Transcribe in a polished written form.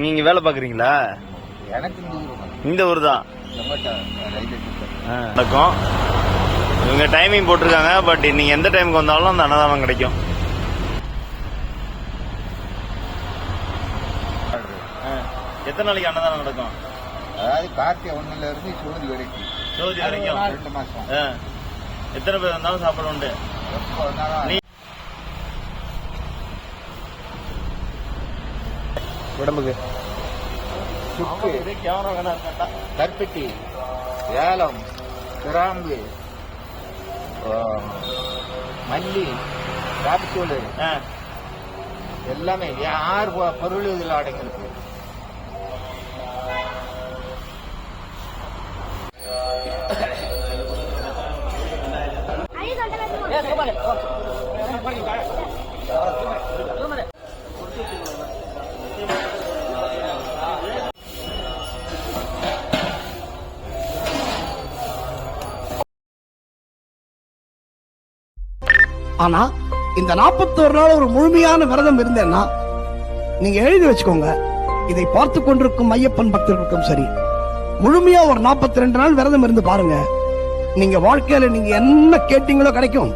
நீங்க வேலை பாக்குறீங்களா? எனக்கு இந்த ஊர் தான். நடக்கும். இவங்க டைமிங் போட்டிருக்காங்க. பட் நீங்க எந்த டைமுக்கு வந்தாலும் அந்த அன்னதானம் கிடைக்கும். எத்தனை நாளைக்கு அன்னதானம் நடக்கும்? அதாவது கார்த்திகை 1ல இருந்து சோதி வரைக்கும். சோதி வரைக்கும் 2 மாசம். எத்தனை பேர் வந்தாலும் சாப்பாடு உண்டு. உடம்புக்கு சுக்கு, கற்பட்டி, ஏலம், கிராம்பு, மல்லி, காப்பித்தூள் எல்லாமே 6 பொருள் இதில் அடங்கியிருக்கு. ஆனா இந்த 41 நாள் ஒரு முழுமையான விரதம் இருந்தேன்னா நீங்க எழுதி வச்சுக்கோங்க. இதை பார்த்து கொண்டிருக்கும் ஐயப்பன் பக்தர்களுக்கும் சரி, முழுமையா ஒரு 42 நாள் விரதம் இருந்து பாருங்க. நீங்க வாழ்க்கையில நீங்க என்ன கேட்டீங்களோ கிடைக்கும்.